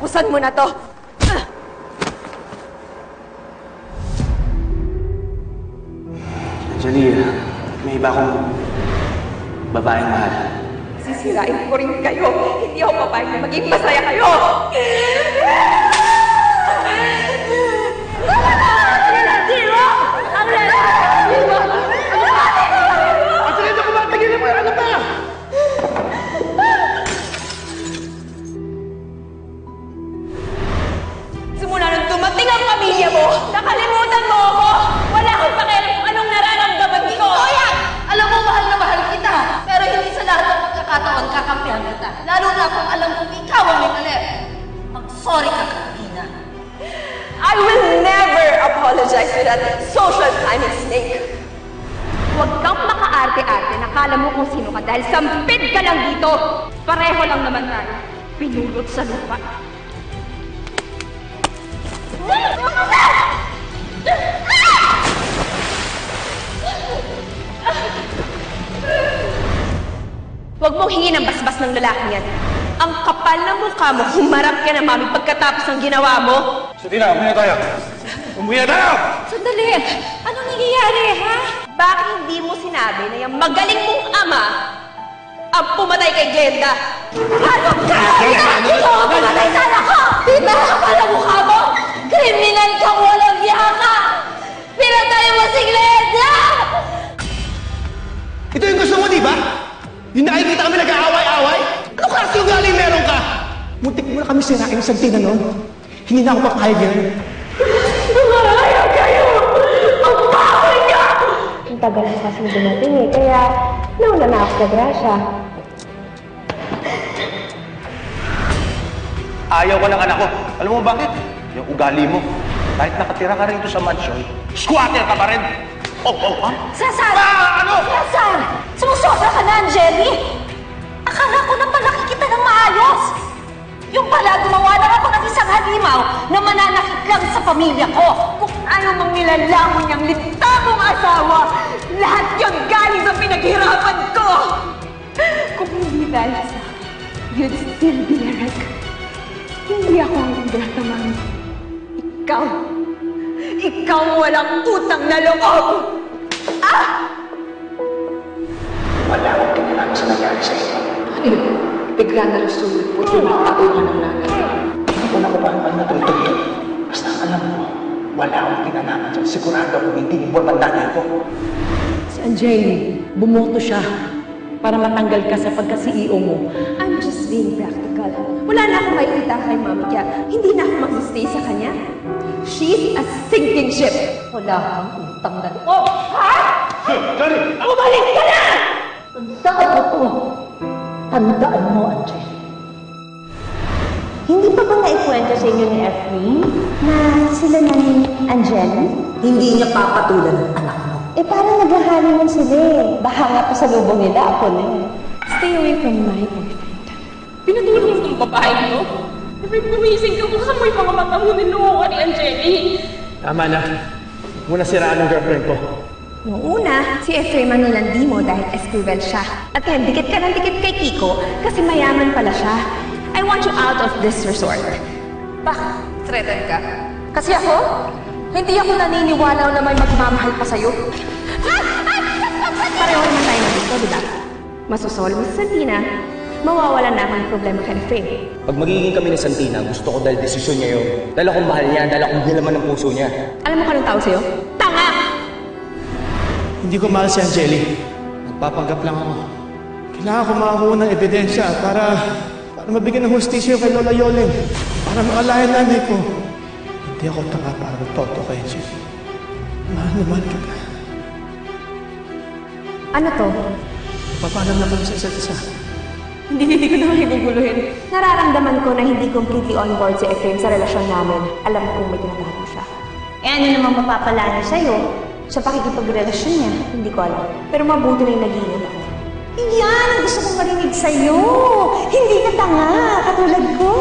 Katapusan mo na to! Anjali, may iba akong babaeng mahal. Sisirain ko rin kayo. Hindi ako papayag na maging masaya kayo! Simula nung dumating ang pamilya mo, nakalimutan mo ako! Wala akong pakialam kung anong nararamdaman ko! Kuya! Alam mo, mahal na mahal kita. Pero hindi sa lahat ng pagkakataon kakampihan kita. Lalo na kung alam kong ikaw ang may mali. Mag-sorry ka, Karina. I will never apologize to that social climbing snake! Huwag kang makaarte-arte. Nakala mo kung sino ka dahil sampid ka lang dito. Pareho lang naman tayo. Pinulot sa lupa. Huwag mong hingin ang basbas ng lalaki yan. Ang kapal ng mukha mo, humarap ka na mami pagkatapos ng ginawa mo. Tina, umuwi na tayo! Umuwi na tayo! Sandali! Anong nangyayari, ha? Bakit hindi mo sinabi na yung magaling mong ama ang pumatay kay Glenda? Ano ka? Ikaw ang pumatay sa anak ko! Tita, kapal ang mukha mo! Kriminal kang walang yaka! Pinatay mo si Glenda! Ito yung gusto mo, di ba? Yung nakikita kami nag-aaway-aaway? Ano klase yung galing meron ka? Muntik mo na kami sirain sa Tina noon. Hindi na ako papayag yan. Lumalaya kayo! Ang bahoy niya! Ang tagal na kasi dumating eh, kaya nauna na ako sa grasya. Ayaw ka ng anak ko. Alam mo bakit? Yung ugali mo. Kahit nakatira ka rito sa mansion, squatter ka pa rin. Ha? Cesar! Ano? Cesar! Sumusobra ka na, Angeli! Akala ko na palaki kita ng maayos! Yung pala, gumawa lang ako ng isang halimaw na mananakit lang sa pamilya ko! Kung ano mang nilalamon niyang litamong asawa, lahat yun galing sa pinaghirapan ko! Kung hindi dahil sa akin, you'd still be a wreck. Hindi ako ang ingrata, Mami. Ikaw walang utang na loob! Wala akong kinalaman sa nangyari sa inyo. Ano? Bigla na rasulot po yung tauhan ng nanay. Hindi ko na kung paano natutog yun. Basta alam mo, wala akong kinalaman dyan. Sigurado kung hindi mo ang nanay ko. Si Angeli, bumoto siya para matanggal ka sa pagka-CEO mo. I'm just being practical. Wala na akong makikita kay Mami, kaya hindi na ako mag-stay sa kanya. She's a sinking ship. Wala kang utang na loob. Ha? Johnny! Bumalik ka na! Tandaan mo to. Tandaan mo, Angeli. Hindi pa ba naikwento sa inyo ni Efrain na sila na ni Angeli? Hindi niya papatulan ng anak mo. Eh parang naghahaliman sila eh. Baka nga pa sa lubong nila ako na eh. Stay away from my boyfriend. Pinatulog mo itong babae mo? Gumising ka kung saan mo yung mga mata mo niluho ni Angeli. Tama na. Muna siraan ng girlfriend ko. Noong una, si Efrain manulandi mo dahil esquivel siya. At kaya dikit ka ng dikit kay Kiko kasi mayaman pala siya. I want you out of this resort. Bakit? Threatened ka? Kasi ako? Hindi ako naniniwala na may magmamahal pa sa'yo. Pareho naman tayo na dito, di ba? Masusol mo sa Santina, mawawala na ang problema kay Efrain. Pag magiging kami ni Santina, gusto ko dahil desisyon niya yun. Dahil akong mahal niya, dahil akong hilaman ng puso niya. Alam mo kung anong tawag sa'yo? Tanga! Hindi ko mahal si Angeli. Nagpapanggap lang ako. Kailangan ko makakuha ng ebidensya para mabigyan ng hustisya kay Lola Yoleng. Para makalayan nanay ko. Hindi ako tanga para magtoto kay Angeli. Mahal na mahal kita. Ano to? Papalam na kami sa isa't isa. Hindi ko naman iguguluhin. Nararamdaman ko na hindi completely on board si Efrain sa relasyon namin. Alam kong may tinatago siya. Eh ano namang mapapala niya sa'yo? Sa pakikipagrelasyon niya, hindi ko alam. Pero mabuti na yung nag-iingat ako. Yan ang gusto kong marinig sa'yo! Hindi ka tanga, katulad ko!